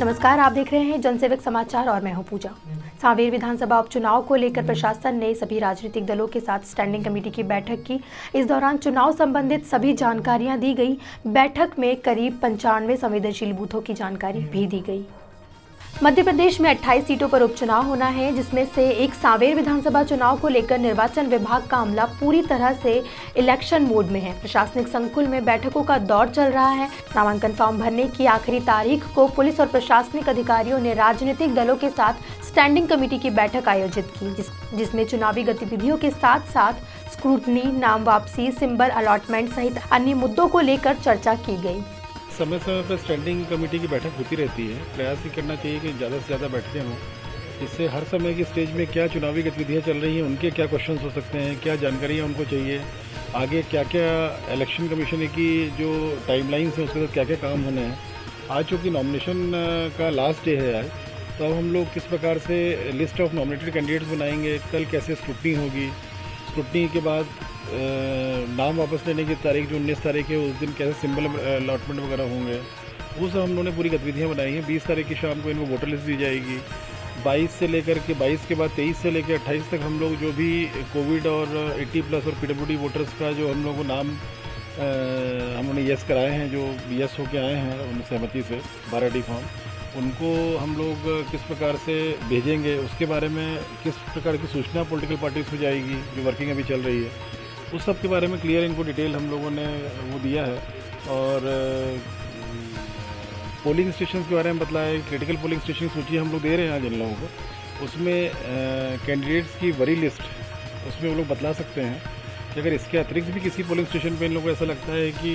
नमस्कार, आप देख रहे हैं जनसेवक समाचार और मैं हूं पूजा। सांवेर विधानसभा उपचुनाव को लेकर प्रशासन ने सभी राजनीतिक दलों के साथ स्टैंडिंग कमेटी की बैठक की। इस दौरान चुनाव संबंधित सभी जानकारियां दी गई। बैठक में करीब 95 संवेदनशील बूथों की जानकारी भी दी गई। मध्य प्रदेश में 28 सीटों पर उपचुनाव होना है, जिसमें से एक सांवेर विधानसभा चुनाव को लेकर निर्वाचन विभाग का अमला पूरी तरह से इलेक्शन मोड में है। प्रशासनिक संकुल में बैठकों का दौर चल रहा है। नामांकन फॉर्म भरने की आखिरी तारीख को पुलिस और प्रशासनिक अधिकारियों ने राजनीतिक दलों के साथ स्टैंडिंग कमेटी की बैठक आयोजित की, जिसमें चुनावी गतिविधियों के साथ साथ स्क्रूटनी, नाम वापसी, सिंबल अलॉटमेंट सहित अन्य मुद्दों को लेकर चर्चा की गई। समय समय पर स्टैंडिंग कमेटी की बैठक होती रहती है। प्रयास ही करना चाहिए कि ज़्यादा से ज़्यादा बैठकें हों, इससे हर समय की स्टेज में क्या चुनावी गतिविधियाँ चल रही हैं, उनके क्या क्वेश्चंस हो सकते हैं, क्या जानकारियाँ उनको चाहिए, आगे क्या क्या इलेक्शन कमीशन की जो टाइमलाइंस हैं उसके साथ क्या क्या काम होने हैं। आज चूँकि नॉमिनेशन का लास्ट डे है आज, तो अब हम लोग किस प्रकार से लिस्ट ऑफ नॉमिनेटेड कैंडिडेट्स बनाएंगे, कल कैसे स्क्रूटनी होगी, स्क्रूटनी के बाद नाम वापस लेने की तारीख जो 19 तारीख है उस दिन कैसे सिंबल अलॉटमेंट वगैरह होंगे, वो सब हम लोगों ने पूरी गतिविधियाँ बनाई हैं। 20 तारीख की शाम को इनको वोटर लिस्ट दी जाएगी। 22 से लेकर के 22 के बाद 23 से लेकर 28 तक हम लोग जो भी कोविड और 80+ और PWD वोटर्स का जो हम लोग को नाम हम लोगों ने यस कराए हैं, जो यस होके आए हैं उन सहमति से 12D फॉर्म, उनको हम लोग किस प्रकार से भेजेंगे, उसके बारे में किस प्रकार की सूचना पॉलिटिकल पार्टीज़ को जाएगी जो वर्किंग अभी चल रही है, उस सब के बारे में क्लियर इनको डिटेल हम लोगों ने वो दिया है। और पोलिंग स्टेशन के बारे में बतलाया है। क्रिटिकल पोलिंग स्टेशन की सूची हम लोग दे रहे हैं आज इन लोगों को, उसमें कैंडिडेट्स की वरी लिस्ट उसमें वो लोग बतला सकते हैं कि अगर इसके अतिरिक्त भी किसी पोलिंग स्टेशन पर इन लोगों को ऐसा लगता है कि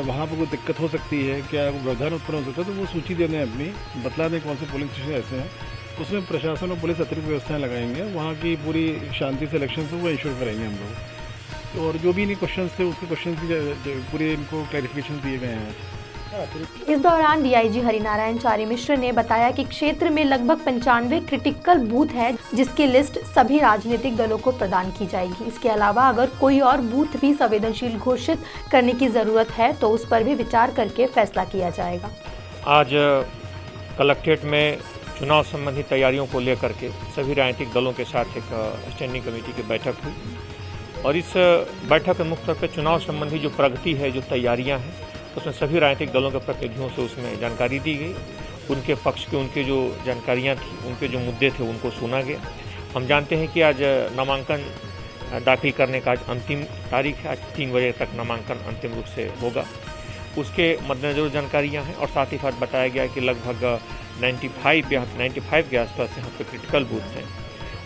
वहाँ पर कोई दिक्कत हो सकती है, क्या व्यवधान उत्पन्न हो सकता है, तो वो सूची दे दें, अपनी बतला दें कौन से पोलिंग स्टेशन ऐसे हैं। उसमें प्रशासन और पुलिस अतिरिक्त व्यवस्थाएं लगाएंगे, वहाँ की पूरी शांति से इलेक्शन को वो इंश्योर करेंगे हम लोग। और जो भी इन्हीं क्वेश्चंस थे उसके क्वेश्चन की पूरे इनको क्लैरिफिकेशन दिए गए हैं। इस दौरान DIG हरिनारायण चारी मिश्र ने बताया कि क्षेत्र में लगभग 95 क्रिटिकल बूथ है, जिसकी लिस्ट सभी राजनीतिक दलों को प्रदान की जाएगी। इसके अलावा अगर कोई और बूथ भी संवेदनशील घोषित करने की जरूरत है तो उस पर भी विचार करके फैसला किया जाएगा। आज कलेक्ट्रेट में चुनाव संबंधी तैयारियों को लेकर के सभी राजनीतिक दलों के साथ एक स्टैंडिंग कमेटी की बैठक हुई और इस बैठक में मुख्य तौर पर चुनाव संबंधी जो प्रगति है, जो तैयारियां हैं, उसमें सभी राजनीतिक दलों के प्रतिनिधियों से उसमें जानकारी दी गई। उनके पक्ष के उनके जो जानकारियां थी, उनके जो मुद्दे थे, उनको सुना गया। हम जानते हैं कि आज नामांकन दाखिल करने का आज अंतिम तारीख है। आज 3 बजे तक नामांकन अंतिम रूप से होगा। उसके मद्देनजर जानकारियाँ हैं और साथ ही साथ बताया गया कि लगभग 95 के आसपास यहाँ पे क्रिटिकल बूथ हैं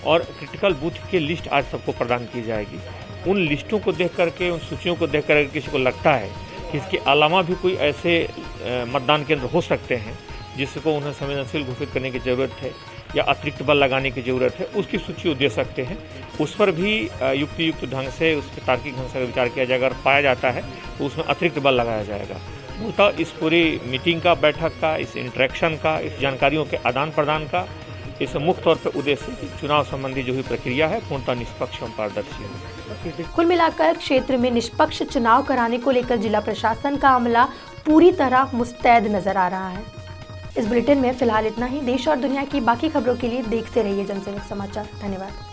और क्रिटिकल बूथ की लिस्ट आज सबको प्रदान की जाएगी। उन लिस्टों को देख करके, उन सूचियों को देख कर किसी को लगता है कि इसके अलावा भी कोई ऐसे मतदान केंद्र हो सकते हैं जिसको उन्हें संवेदनशील घोषित करने की ज़रूरत है या अतिरिक्त बल लगाने की ज़रूरत है, उसकी सूची वो दे सकते हैं। उस पर भी युक्त ढंग से, उस पर तार्किक ढंग से विचार किया जाएगा। अगर पाया जाता है तो उसमें अतिरिक्त बल लगाया जाएगा। तो इस पूरी मीटिंग का, बैठक का, इस इंटरेक्शन का, इस जानकारियों के आदान प्रदान का इस मुख्य तौर पर उद्देश्य कि चुनाव संबंधी जो भी प्रक्रिया है पूर्णतः निष्पक्ष एवं पारदर्शी हो। कुल मिलाकर क्षेत्र में निष्पक्ष चुनाव कराने को लेकर जिला प्रशासन का अमला पूरी तरह मुस्तैद नजर आ रहा है। इस बुलेटिन में फिलहाल इतना ही। देश और दुनिया की बाकी खबरों के लिए देखते रहिए जनसेवक समाचार। धन्यवाद।